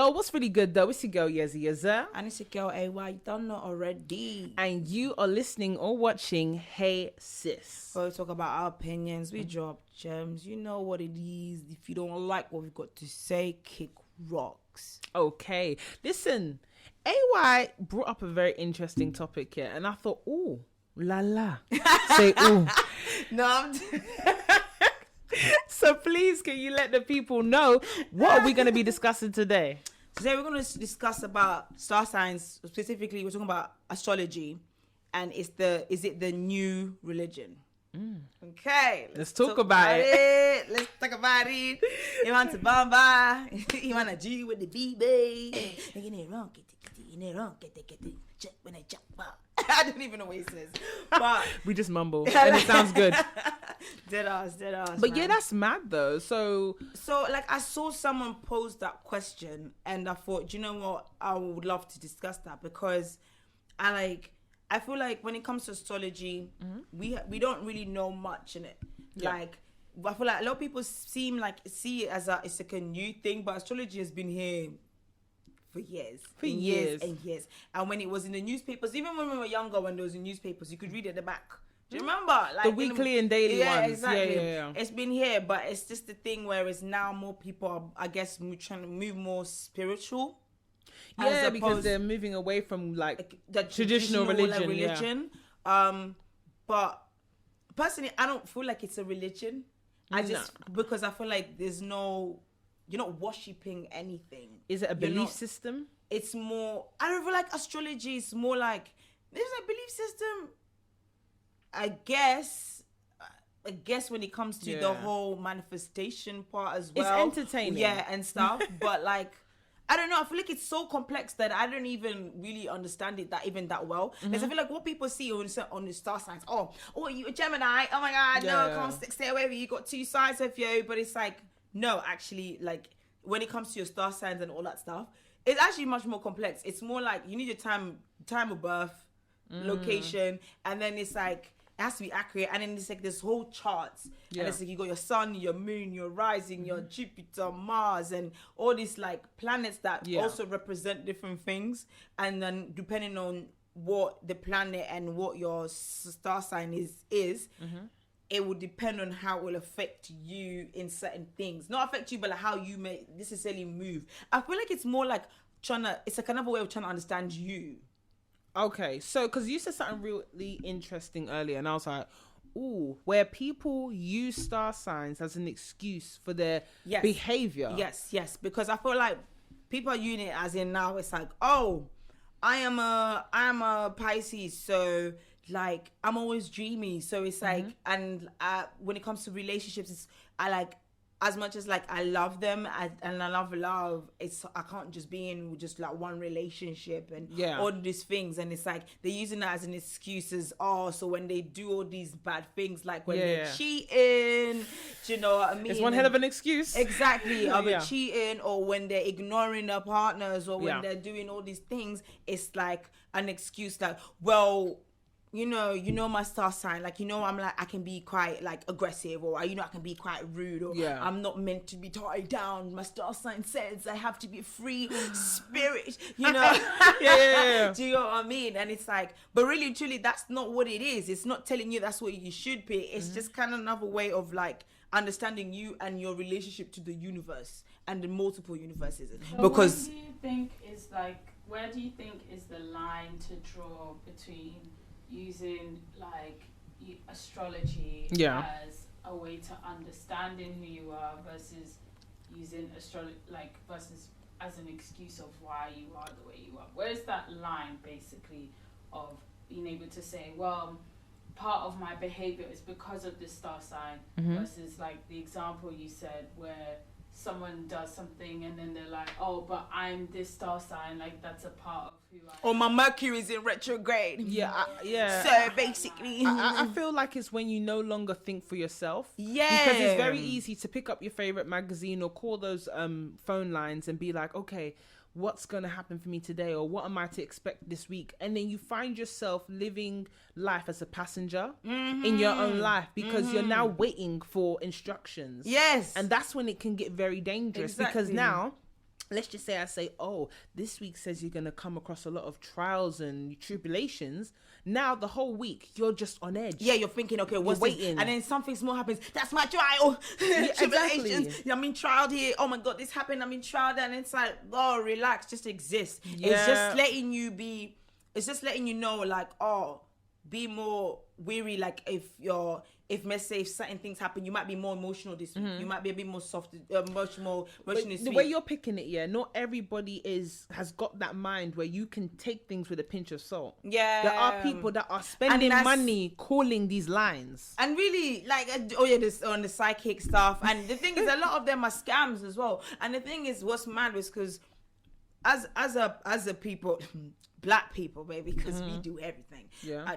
Yo, what's really good though? It's your girl Yezzir. And it's your girl AY. You don't know already. And you are listening or watching Hey Sis. Where we talk about our opinions. We drop gems. You know what it is. If you don't like what we've got to say, kick rocks. Okay. Listen, AY brought up a very interesting topic here. And I thought, ooh, la la. Say ooh. No, I'm... So please, can you let the people know what are we going to be discussing today? Today we're going to discuss about star signs. Specifically, we're talking about astrology, and is it the new religion? Okay, let's talk about it. Let's talk about it. You want to bamba? You want to G with the B-Bay? I don't even know what he says, but we just mumble and it sounds good. Dead ass. But man. Yeah, that's mad though. So like I saw someone pose that question, and I thought, you know what, I would love to discuss that because I feel like when it comes to astrology, we don't really know much in it. Yeah. Like I feel like a lot of people see it as it's like a new thing, but astrology has been here for years. And when it was in the newspapers, even when we were younger, when there was in newspapers, you could read it at the back. Do you remember? Like the weekly and daily ones. Yeah, exactly. Yeah. It's been here, but it's just the thing where it's now more people are, I guess, trying to move more spiritual. Yeah, because they're moving away from like the traditional religion. Yeah. But personally, I don't feel like it's a religion. Because I feel like you're not worshipping anything. Is it a belief system? It's more, I don't feel like astrology is more like, there's a belief system, I guess when it comes to the whole manifestation part as well. It's entertaining. Yeah, and stuff. But like, I don't know. I feel like it's so complex that I don't even really understand it that well. Because I feel like what people see on the star signs, oh, you a Gemini? Oh my God, no, stay away from you. You got two sides of you. But it's like, no, actually, like when it comes to your star signs and all that stuff, it's actually much more complex. It's more like you need your time of birth, location, and then it's like it has to be accurate. And then it's like this whole charts, and it's like you got your sun, your moon, your rising, your Jupiter, Mars, and all these like planets that also represent different things. And then depending on what the planet and what your star sign is. It will depend on how it will affect you in certain things. Not affect you, but like how you may necessarily move. I feel like it's more like it's like another way of trying to understand you. Okay, so because you said something really interesting earlier, and I was like, ooh, where people use star signs as an excuse for their behavior. Yes, because I feel like people are using it as in now it's like, oh, I am a Pisces, so like I'm always dreamy, so it's like, and when it comes to relationships, I like, as much as like I love them and I love, it's I can't just be in just like one relationship and all these things, and it's like they're using that as an excuse as so when they do all these bad things, like when they're cheating, do you know what I mean? It's one hell of an excuse. Exactly. Cheating, or when they're ignoring their partners, or when they're doing all these things, it's like an excuse like, well, you know my star sign, like, I'm like, I can be quite like aggressive, or I can be quite rude, or I'm not meant to be tied down. My star sign says I have to be free spirit, Do you know what I mean? And it's like, but really truly, that's not what it is. It's not telling you that's what you should be. It's just kind of another way of like understanding you and your relationship to the universe and the multiple universes. So because where do you think is the line to draw between using like astrology as a way to understanding who you are versus using astrology versus as an excuse of why you are the way you are? Where's that line basically of being able to say, well, part of my behavior is because of this star sign, versus like the example you said where someone does something and then they're like, oh, but I'm this star sign, like that's a part of who I am. Or my Mercury's in retrograde. So basically, I feel like it's when you no longer think for yourself. Yeah. Because it's very easy to pick up your favorite magazine or call those phone lines and be like, okay, what's going to happen for me today, or what am I to expect this week? And then you find yourself living life as a passenger in your own life, because you're now waiting for instructions. Yes. And that's when it can get very dangerous, because now let's just say I say, oh, this week says you're going to come across a lot of trials and tribulations. Now the whole week you're just on edge. Yeah, you're thinking, okay, what's waiting? And then something small happens. That's my trial. Tribulations. Exactly. I'm in trial here. Oh my God, this happened. I'm in trial. And it's like, oh, relax, just exist. It's just letting you be, it's just letting you know, like, oh, be more weary. Like if let's say if certain things happen, you might be more emotional this week. You might be a bit more soft, much more emotional. The way you're picking it, not everybody has got that mind where you can take things with a pinch of salt. Yeah, there are people that are spending money calling these lines, and really like, this on the psychic stuff. And the thing is, a lot of them are scams as well. And the thing is, what's mad was because as a people, black people, baby, because we do everything. Yeah.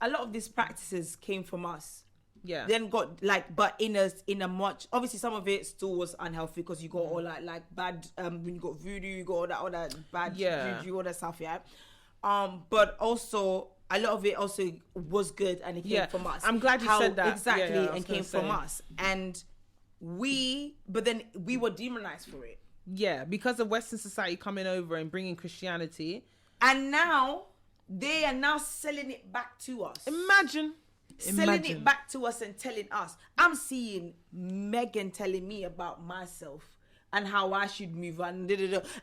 A lot of these practices came from us. Yeah. Then got like, but in a much, obviously some of it still was unhealthy because you got all like bad, when you got voodoo, you got all that bad juju, all that stuff, yeah. But also a lot of it also was good and it came from us. I'm glad you said that. Exactly, and came from us. And but then we were demonized for it. Yeah, because of Western society coming over and bringing Christianity. And now they are now selling it back to us. Imagine. Selling it back to us and telling us. I'm seeing Megan telling me about myself and how I should move on.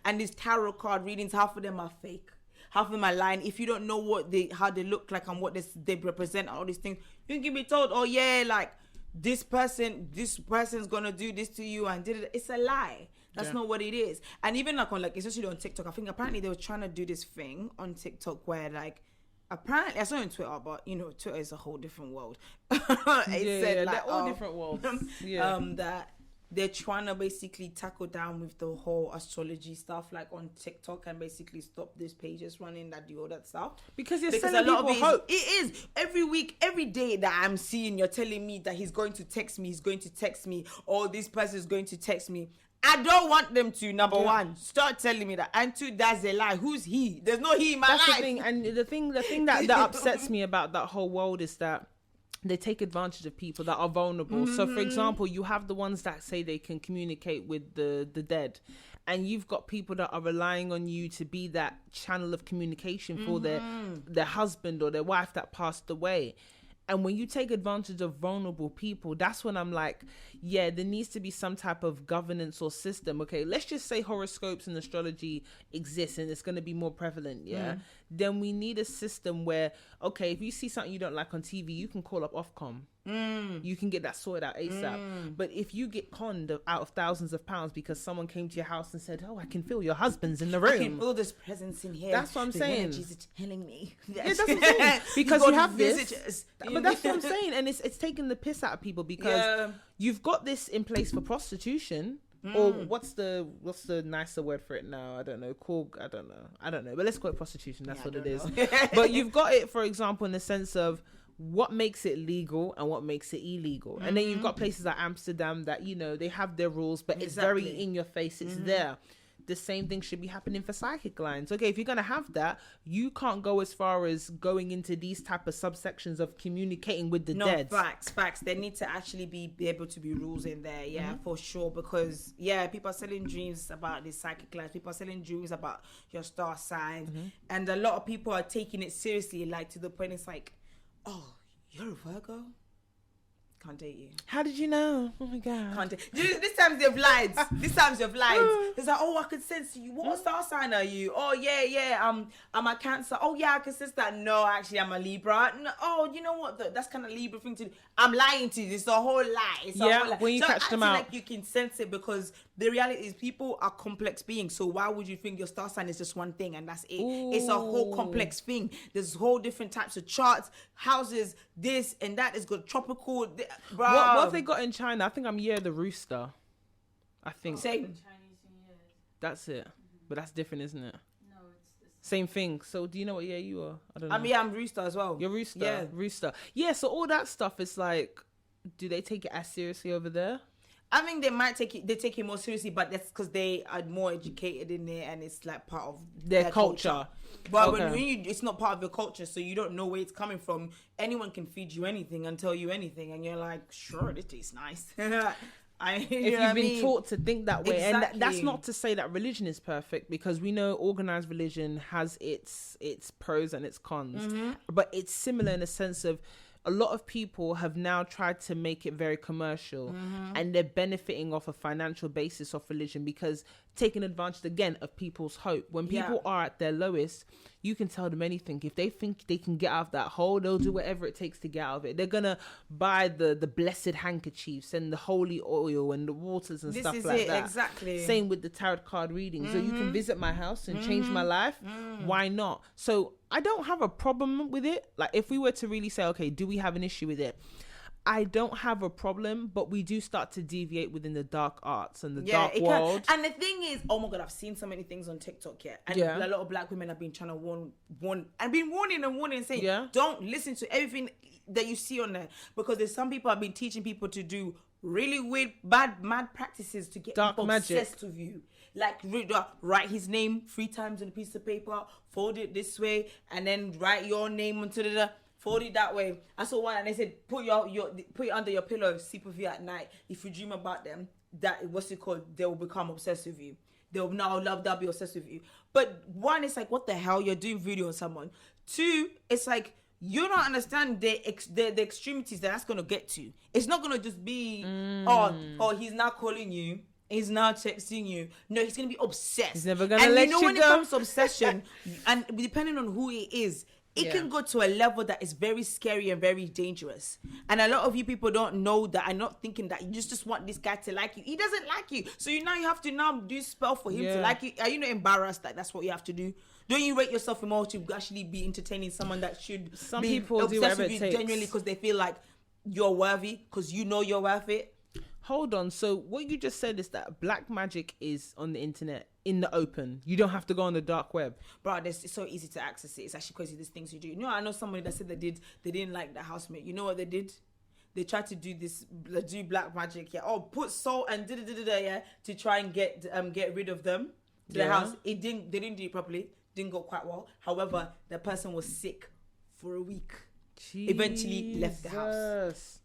And these tarot card readings, half of them are fake. Half of them are lying. If you don't know how they look like and what they represent, all these things, you can be told, oh yeah, like this person's gonna do this to you, and it's a lie. That's not what it is. And even like especially on TikTok, I think apparently they were trying to do this thing on TikTok where like, apparently I saw it on Twitter, but Twitter is a whole different world. They're all different worlds. That they're trying to basically tackle down with the whole astrology stuff, like on TikTok, and basically stop these pages running that do all that stuff. Because selling a lot of hope. It is every week, every day that I'm seeing, you're telling me that he's going to text me, or this person is going to text me. I don't want them to, number one. Start telling me that. And two, that's a lie. Who's he? There's no he in my life. That's the thing. And the thing that upsets me about that whole world is that they take advantage of people that are vulnerable. So, for example, you have the ones that say they can communicate with the dead. And you've got people that are relying on you to be that channel of communication for their husband or their wife that passed away. And when you take advantage of vulnerable people, that's when I'm like, yeah, there needs to be some type of governance or system. Okay, let's just say horoscopes and astrology exist and it's going to be more prevalent, then we need a system where, okay, if you see something you don't like on TV, you can call up Ofcom. You can get that sorted out ASAP. But if you get conned out of thousands of pounds because someone came to your house and said, oh, I can feel your husband's in the room. I can feel this presence in here. That's what I'm saying. Energies are telling me. Yeah, that's what I'm saying. Because you have this. But that's what I'm saying. And it's taking the piss out of people because you've got this in place for prostitution. Or what's the nicer word for it now? I don't know. I don't know. But let's call it prostitution. That's what it is. But you've got it, for example, in the sense of what makes it legal and what makes it illegal. And then you've got places like Amsterdam that, they have their rules, but it's very in your face. It's there. The same thing should be happening for psychic lines. Okay, if you're going to have that, you can't go as far as going into these type of subsections of communicating with the dead. No, facts. There need to actually be able to be rules in there, for sure. Because, people are selling dreams about these psychic lines. People are selling dreams about your star signs. And a lot of people are taking it seriously, like to the point it's like, oh, you're a Virgo? Can't date you. How did you know? Oh my God. Can't date. This time they've lied. It's like, oh, I could sense you. What star sign are you? Oh, yeah. I'm a Cancer. Oh, yeah, I can sense that. No, actually, I'm a Libra. No, oh, you know what? That's kind of Libra thing to do. I'm lying to you. It's a whole lie. It's a whole lie. When you catch them out. Like you can sense it because the reality is people are complex beings. So why would you think your star sign is just one thing and that's it? Ooh. It's a whole complex thing. There's whole different types of charts, houses, this and that. It's got tropical. Bro. What have they got in China? I think I'm Year the Rooster. I think. Same. That's it. But that's different, isn't it? No, it's same thing. So do you know what year you are? I don't know. I'm Rooster as well. You're Rooster. Yeah. Rooster. Yeah, so all that stuff is like, do they take it as seriously over there? I think they take it more seriously, but that's because they are more educated in there and it's like part of their culture. But when it's not part of your culture, so you don't know where it's coming from. Anyone can feed you anything and tell you anything, and you're like, sure, this tastes nice. if you've been taught to think that way. Exactly. And that's not to say that religion is perfect, because we know organized religion has its pros and its cons, but it's similar in a sense of a lot of people have now tried to make it very commercial, and they're benefiting off a financial basis of religion, because taking advantage again of people's hope. When people are at their lowest, you can tell them anything. If they think they can get out of that hole, they'll do whatever it takes to get out of it. They're gonna buy the blessed handkerchiefs and the holy oil and the waters and stuff like that. Exactly. Same with the tarot card reading. So you can visit my house and change my life. Why not? So I don't have a problem with it. Like, if we were to really say, okay, do we have an issue with it? I don't have a problem, but we do start to deviate within the dark arts and the dark world. And the thing is, oh my God, I've seen so many things on TikTok here. And a lot of black women have been trying to warn and been warning and saying, don't listen to everything that you see on there. Because there's some people have been teaching people to do really weird, mad practices to get dark people magic. Obsessed with you. Like, write his name 3 times on a piece of paper, fold it this way, and then write your name onto the... Fold it that way. I saw one and they said, put it under your pillow, sleep with you at night. If you dream about them, they will become obsessed with you. They'll be obsessed with you. But one, it's like, what the hell? You're doing video on someone. 2, it's like, you don't understand the extremities that's going to get to. It's not going to just be, oh, he's now calling you. He's now texting you. No, he's going to be obsessed. He's never going to let you go. And when it comes to obsession, and depending on who it is, it can go to a level that is very scary and very dangerous. And a lot of you people don't know that. I'm not thinking that you just want this guy to like you. He doesn't like you. So you have to now do spell for him to like you. Are you not embarrassed that that's what you have to do? Don't you rate yourself more to actually be entertaining someone that should Some be people obsessed do whatever with you it takes. Genuinely because they feel like you're worthy, because you know you're worth it? Hold on. So what you just said is that black magic is on the internet in the open. You don't have to go on the dark web. Bro, it's so easy to access it. It's actually crazy, these things you do. You know, I know somebody that said they didn't like the housemate. You know what they did? They tried to do black magic, put salt and to try and get rid of them to the house. They didn't do it properly. Didn't go quite well. However, the person was sick for a week. Jesus. Eventually left the house.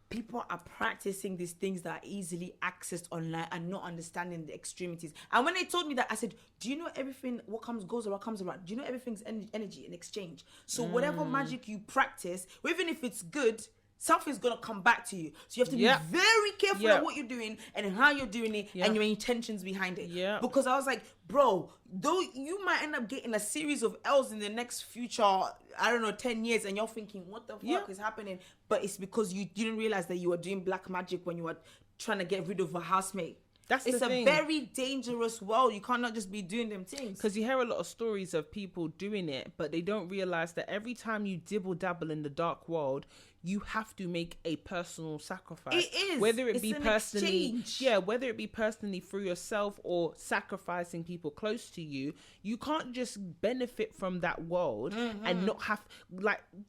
People are practicing these things that are easily accessed online and not understanding the extremities. And when they told me that, I said, do you know everything, what goes around comes around? Do you know everything's energy in exchange? So whatever magic you practice, even if it's good, something's going to come back to you. So you have to be very careful of what you're doing and how you're doing it and your intentions behind it. Yeah. Because I was like, bro, though you might end up getting a series of L's in the next future, 10 years, and you're thinking, what the fuck is happening? But it's because you didn't realize that you were doing black magic when you were trying to get rid of a housemate. It's a very dangerous world. You cannot just be doing them things. Because you hear a lot of stories of people doing it, but they don't realize that every time you dibble dabble in the dark world, you have to make a personal sacrifice. It is. Whether it be personally, whether it be personally through yourself or sacrificing people close to you, you can't just benefit from that world and not have,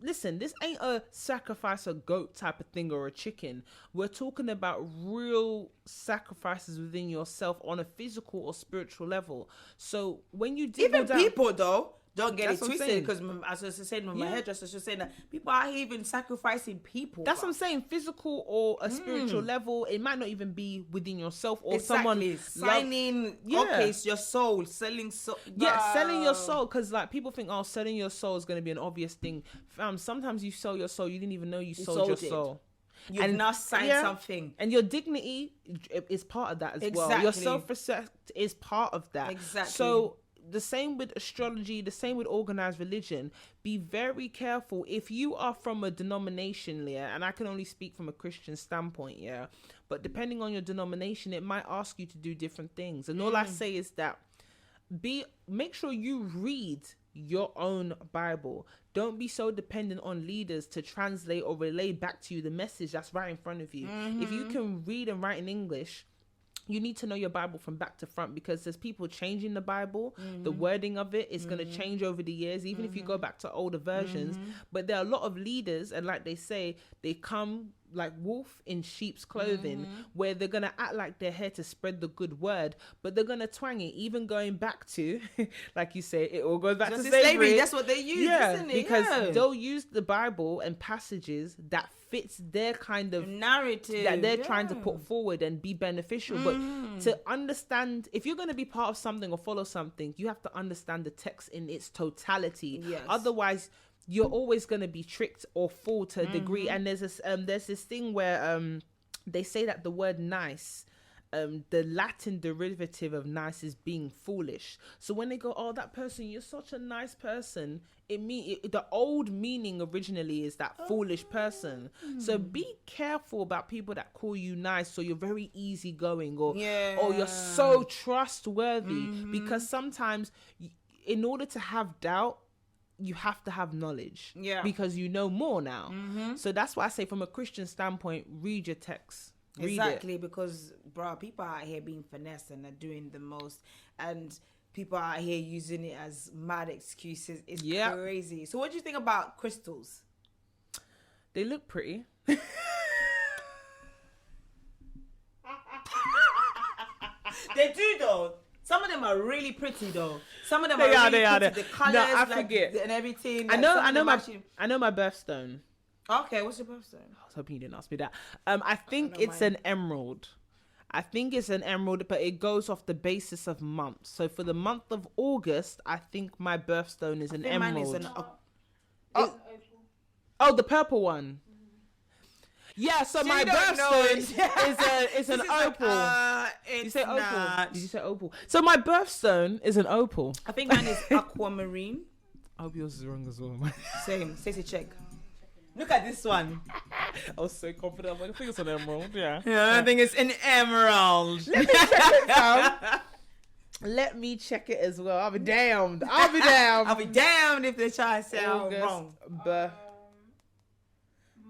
listen, this ain't a sacrifice a goat type of thing or a chicken. We're talking about real sacrifices within yourself on a physical or spiritual level. So when you even people though, don't get it twisted, because as I was saying, my hairdresser was saying that people are even sacrificing people. That's what I'm saying. Physical or a spiritual level, it might not even be within yourself or someone signing. It's your soul, selling soul. Selling your soul, because people think, selling your soul is going to be an obvious thing. Sometimes you sell your soul, you didn't even know you sold your soul. You've now signed something, and your dignity is part of that as well. Your self-respect is part of that. Exactly. So the same with astrology, the same with organized religion. Be very careful if you are from a denomination, and I can only speak from a Christian standpoint, but depending on your denomination, it might ask you to do different things. And all I say is that make sure you read your own Bible. Don't be so dependent on leaders to translate or relay back to you the message that's right in front of you. If you can read and write in English, you need to know your Bible from back to front, because there's people changing the Bible. The wording of it is going to change over the years, even if you go back to older versions. But there are a lot of leaders, and like they say, they come like wolf in sheep's clothing, where they're gonna act like they're here to spread the good word, but they're gonna twang it, even going back to, like you say, it all goes back to slavery. That's what they use, isn't it? Because they'll use the Bible and passages that fits their kind of narrative that they're trying to put forward and be beneficial. But to understand, if you're going to be part of something or follow something, you have to understand the text in its totality. Otherwise you're always going to be tricked or fall to a degree. And there's this thing where they say that the word nice, the Latin derivative of nice is being foolish. So when they go, oh, that person, you're such a nice person, the old meaning originally is that foolish person. So be careful about people that call you nice, or you're very easygoing, or you're so trustworthy, because sometimes in order to have doubt, you have to have knowledge, because you know more now. So that's why I say, from a Christian standpoint, read your text. Exactly, because bro, people are out here being finessed and are doing the most, and people are out here using it as mad excuses. It's crazy. So what do you think about crystals? They look pretty. They do though. Some of them are really pretty though. Some of them they are really pretty. They the colors, no, I like, forget. and everything. I Like, know my birthstone. Okay, what's your birthstone? I was hoping you didn't ask me that. I think it's an emerald. I think it's an emerald, but it goes off the basis of months. So for the month of August, I think my birthstone is an emerald. Mine is the purple one. Yeah, so my birthstone is an opal. Did you say opal? Did you say opal? So my birthstone is an opal. I think mine is aquamarine. I hope yours is wrong as well. Same. Stacey, check. Look at this one. I was so confident. I was like, I think it's an emerald. Yeah, I think it's an emerald. Let me check it, fam. Let me check it as well. I'll be damned. I'll be damned if they try to say I'm wrong.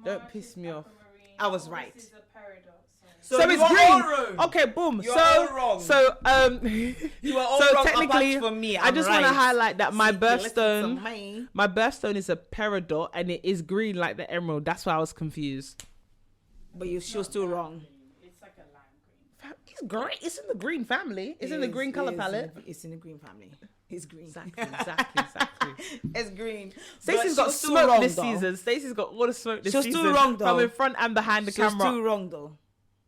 Don't piss me off. I was right. This is a paradox. So it's green. Okay, boom. You're all wrong. So you are all wrong. Technically, for me, I just want to highlight that my birthstone is a peridot, and it is green like the emerald. That's why I was confused. But she was still wrong. It's like a lime green. It's great. It's in the green family. It's in the green color palette. It's in the green family. It's green. Exactly. It's green. Stacey's got smoke this season. Stacey's got all the smoke this season. She's still wrong though. From in front and behind the camera. She's still wrong though.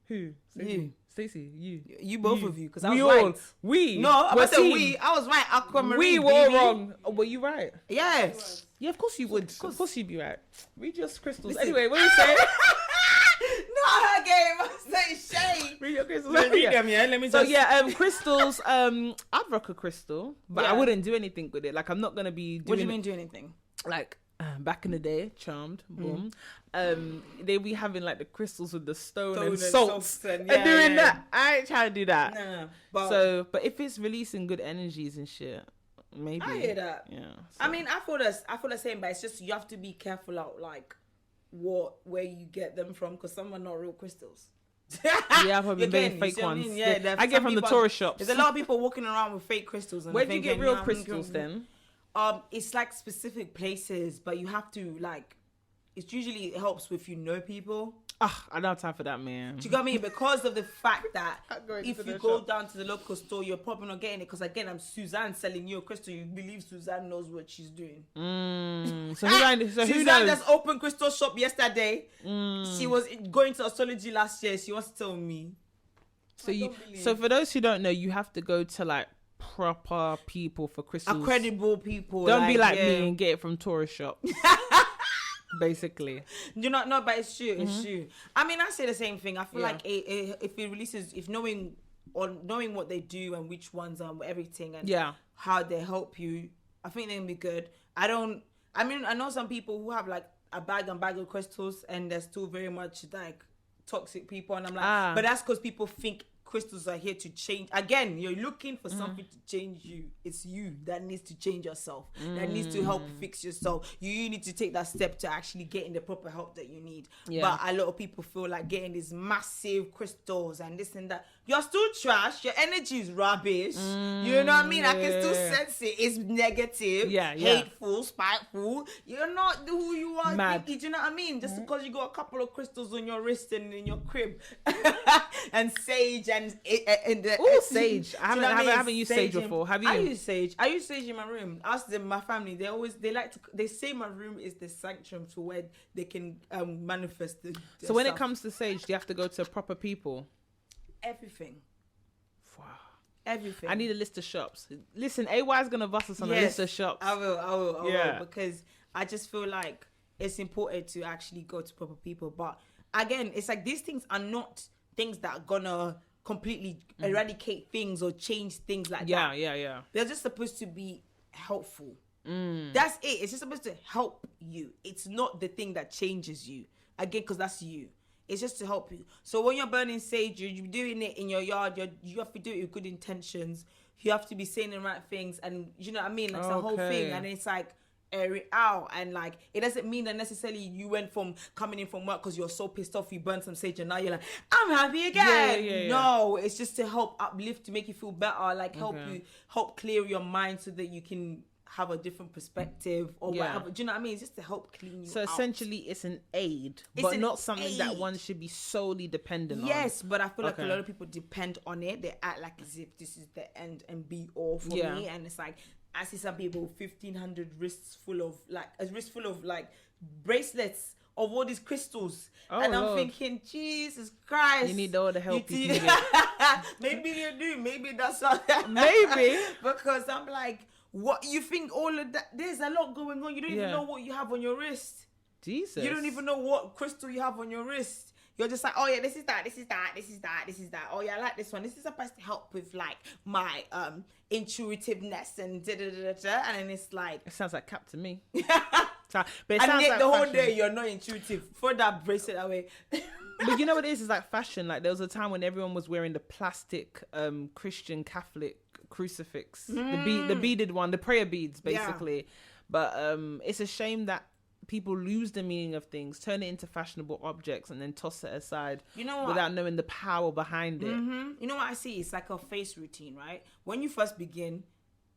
Who? You. Stacey, you both of you, because I was right. We. No, I said we. I was right. Aquamarine. We were all wrong. Oh, were you right? Yes. Yeah, of course you would. Of course you'd be right. Read your crystals. Listen. Anyway, what are you saying? Not her game. I say shade. Read your crystals. Read them, yeah. Let me just. Crystals. I'd rock a crystal, but I wouldn't do anything with it. Like, I'm not gonna be doing. What do you mean do anything? Like, back in the day, Charmed, boom. They be having like the crystals with the stone and salts and doing that. I ain't trying to do that. No. But if it's releasing good energies and shit, maybe. I hear that. Yeah. So. I mean, I feel the same, but it's just you have to be careful out like where you get them from, because some are not real crystals. Yeah, I've probably been fake ones. I get from the tourist shops. There's a lot of people walking around with fake crystals. Where do you get real crystals then? It's like specific places, but you have to like. It helps if you know people. I don't have time for that, man. Do you get me? Because of the fact that if you go down to the local store, you're probably not getting it. Because again, I'm Suzanne selling you a crystal. You believe Suzanne knows what she's doing. So who Suzanne knows? just opened crystal shop yesterday. She was going to Astrology last year. She wants to tell me. So for those who don't know, you have to go to like proper people for crystals. Credible people. Don't be like me and get it from tourist shops. Basically, do not know, but it's true. It's true. I mean, I say the same thing. I feel like if it releases, if knowing what they do and which ones are everything and how they help you, I think they can be good. I know some people who have like a bag of crystals and they're still very much like toxic people, and I'm like, but that's because people think crystals are here to change. Again, you're looking for something to change you. It's you that needs to change yourself. That needs to help fix yourself. You need to take that step to actually getting the proper help that you need. Yeah. But a lot of people feel like getting these massive crystals and this and that. You're still trash. Your energy is rubbish. You know what I mean? I can still sense it. It's negative, hateful, spiteful. You're not who you are. Mad. Do you know what I mean? Just because you got a couple of crystals on your wrist and in your crib, and sage and sage. I haven't used sage before. Have you? I use sage. I use sage in my room. Ask them, my family. They say my room is the sanctum to where they can manifest the. So when it comes to sage, do you have to go to proper people? Everything. Wow. Everything. I need a list of shops. Listen, AY is gonna bust us on a list of shops. I will, because I just feel like it's important to actually go to proper people. But again, it's like these things are not things that are gonna completely eradicate things or change things like that. Yeah. They're just supposed to be helpful. That's it. It's just supposed to help you. It's not the thing that changes you. Again, because that's you. It's just to help you. So when you're burning sage, you're doing it in your yard. You have to do it with good intentions. You have to be saying the right things, and you know what I mean. That's the whole thing, and it's like air it out, and like it doesn't mean that necessarily you went from coming in from work because you're so pissed off you burned some sage and now you're like, I'm happy again. Yeah. No, it's just to help uplift, to make you feel better, like help clear your mind so that you can have a different perspective or whatever. Do you know what I mean? It's just to help clean you So out. essentially it's an aid, but not something that one should be solely dependent on. Yes, but I feel like a lot of people depend on it. They act like as if this is the end and be all for me. And it's like, I see some people 1,500 wrists full of like bracelets of all these crystals. And I'm thinking, Jesus Christ. You need all the help you can get. Maybe you do. Maybe that's what. Maybe. Because I'm like, what you think all of that? There's a lot going on. You don't even know what you have on your wrist. Jesus. You don't even know what crystal you have on your wrist. You're just like, oh yeah, this is that. Oh yeah, I like this one. This is supposed to help with like my intuitiveness and da-da-da-da-da. And then it's like, it sounds like cap to me. But it sounds like the whole day you're not intuitive. Throw that bracelet away. But you know what it is? It's like fashion. Like there was a time when everyone was wearing the plastic Christian Catholic crucifix, the beaded one, the prayer beads, basically. But it's a shame that people lose the meaning of things, turn it into fashionable objects, and then toss it aside. You know what? Without knowing the power behind it. You know what I see? It's like a face routine, right? When you first begin,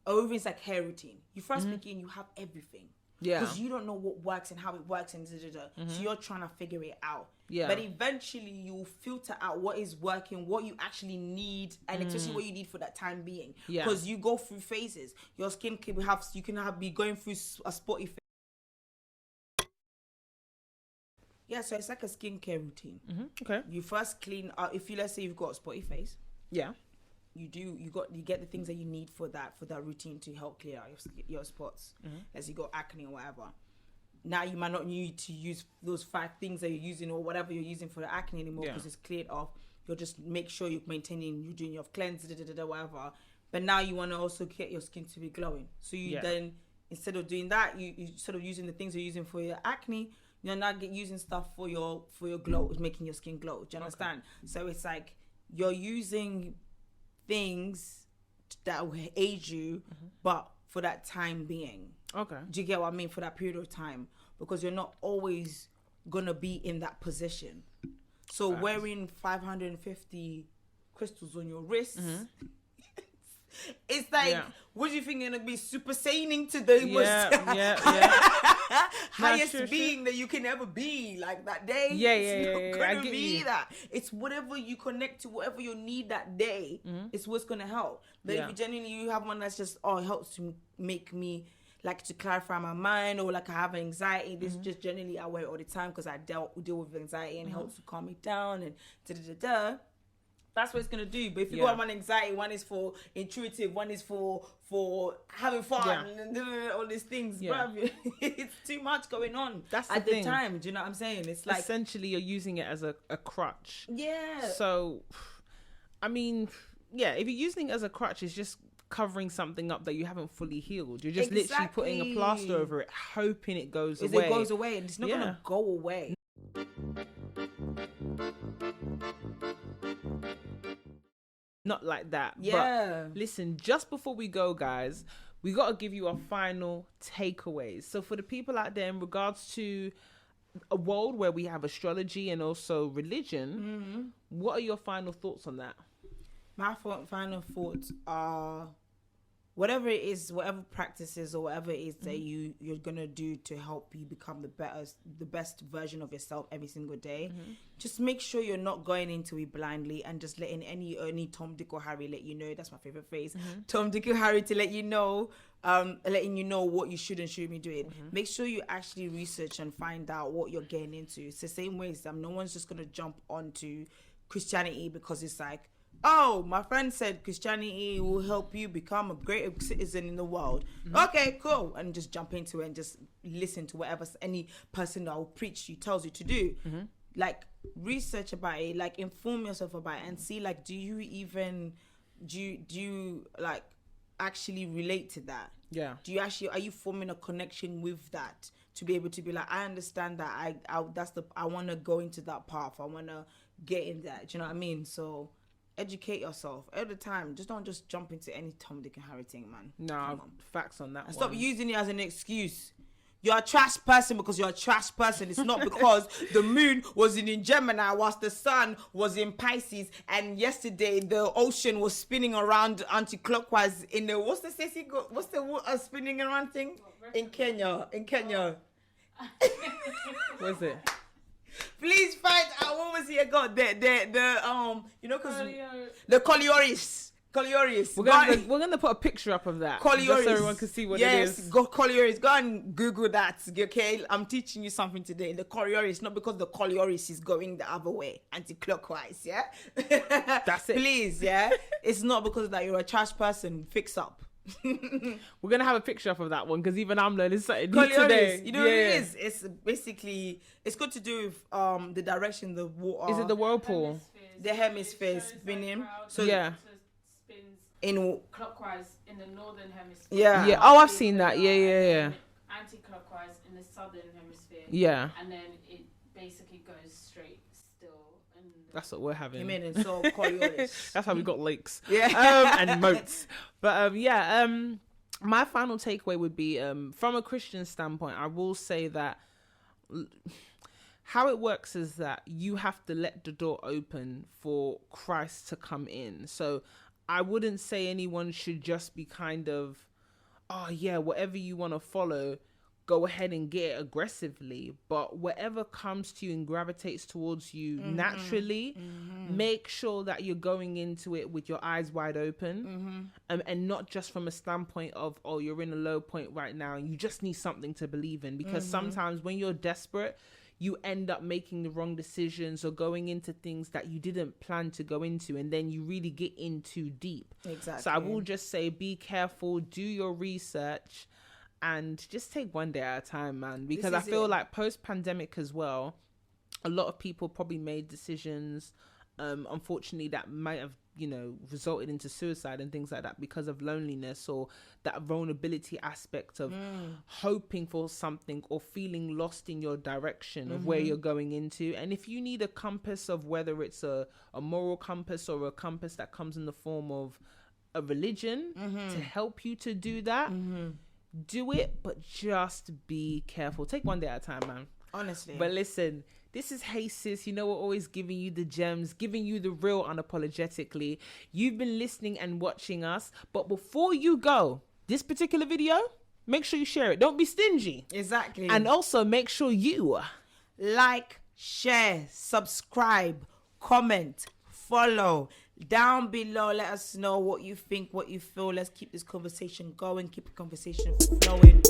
or even it's like hair routine. You first begin, you have everything. Yeah. Because you don't know what works and how it works and da-da-da. So you're trying to figure it out. Yeah. But eventually you'll filter out what is working, what you actually need, and especially what you need for that time being. Yeah. Because you go through phases. Your skin can be going through a spotty phase. Yeah, so it's like a skincare routine. Okay. You first clean out. Let's say you've got a spotty face. Yeah. You get the things that you need for that routine to help clear out your spots as you got acne or whatever. Now you might not need to use those 5 things that you're using or whatever you're using for the acne anymore because it's cleared off. You'll just make sure you're doing your cleanse, whatever. But now you want to also get your skin to be glowing. So you then, instead of doing that, you sort of using the things you're using for your acne, you're not using stuff for your glow, making your skin glow. Do you understand? So it's like you're using things that will aid you, but for that time being. Okay. Do you get what I mean? For that period of time, because you're not always gonna be in that position. So wearing 550 crystals on your wrist, it's like, what do you think you're gonna be super saining to the highest being that you can ever be, like that day? It's not gonna be that. It's whatever you connect to, whatever you need that day, it's what's gonna help. But if you genuinely have one that's just, it helps to make me like to clarify my mind, or like I have anxiety, this just generally I wear it all the time because I deal with anxiety and it helps to calm me down and that's what it's gonna do. But if you got one anxiety, one is for intuitive, one is for having fun and all these things, bruv, it's too much going on. That's at the time. Do you know what I'm saying? It's like essentially you're using it as a crutch. Yeah. So, I mean, if you're using it as a crutch, it's just covering something up that you haven't fully healed. You're just literally putting a plaster over it, hoping it goes away. It goes away, and it's not gonna go away. not like that. Yeah. But listen, just before we go, guys, we got to give you our final takeaways. So for the people out there, in regards to a world where we have astrology and also religion, what are your final thoughts on that? My final thoughts are, whatever it is, whatever practices or whatever it is that you're gonna do to help you become the best version of yourself every single day, just make sure you're not going into it blindly and just letting any Tom, Dick or Harry let you know. That's my favorite phrase. Tom, Dick or Harry to let you know, letting you know what you should and shouldn't be doing. Make sure you actually research and find out what you're getting into. It's the same way as no one's just gonna jump onto Christianity because it's like, oh, my friend said Christianity will help you become a great citizen in the world. Okay, cool. And just jump into it and just listen to whatever any person that will preach you tells you to do. Like, research about it, like, inform yourself about it and see, like, do you like actually relate to that? Yeah. Are you forming a connection with that to be able to be like, I understand that I want to go into that path. I want to get in that. Do you know what I mean? So educate yourself at the time. Don't jump into any Tom, Dick and Harry thing, man. No, facts on that one. Stop using it as an excuse. You're a trash person because you're a trash person. It's not because the moon was in Gemini whilst the sun was in Pisces, and yesterday the ocean was spinning around anti-clockwise in the what's the spinning around thing in Kenya. What is it? Please find out what was he got the you know, because the Collioris. We're gonna put a picture up of that Collioris, just so everyone can see what it is. Yes, go Collioris. Go and Google that. Okay, I'm teaching you something today. The Collioris, not because the Collioris is going the other way, anti-clockwise. Yeah, that's it. Please, yeah, it's not because that you're a trash person. Fix up. We're gonna have a picture up of that one because even I'm learning something new Collioris, today. you know what it is? It's basically, it's got to do with the direction the water. Is it the whirlpool? The hemisphere spinning. Like so yeah. Spins in clockwise in the northern hemisphere. Yeah. Oh, I've seen that. Yeah. Anti-clockwise in the southern hemisphere. Yeah. And then it basically goes straight still. And That's what we're having. You mean it? So Collioris. That's how we got lakes. Yeah. And moats. But my final takeaway would be from a Christian standpoint, I will say that how it works is that you have to let the door open for Christ to come in. So I wouldn't say anyone should just be kind of, oh yeah, whatever you want to follow, go ahead and get it aggressively. But whatever comes to you and gravitates towards you naturally, make sure that you're going into it with your eyes wide open, and not just from a standpoint of, oh, you're in a low point right now and you just need something to believe in. Because sometimes when you're desperate, you end up making the wrong decisions or going into things that you didn't plan to go into, and then you really get in too deep. Exactly. So I will just say, be careful, do your research, and just take one day at a time, man. Because I feel like post-pandemic as well, a lot of people probably made decisions, unfortunately, that might have, resulted into suicide and things like that because of loneliness or that vulnerability aspect of hoping for something or feeling lost in your direction of where you're going into. And if you need a compass of whether it's a moral compass or a compass that comes in the form of a religion to help you to do that, do it, but just be careful. Take one day at a time, man. Honestly. But listen, this is Hey Sis. We're always giving you the gems, giving you the real unapologetically. You've been listening and watching us. But before you go, this particular video, make sure you share it. Don't be stingy. Exactly. And also make sure you like, share, subscribe, comment, follow. Down below, let us know what you think, what you feel. Let's keep this conversation going, keep the conversation flowing.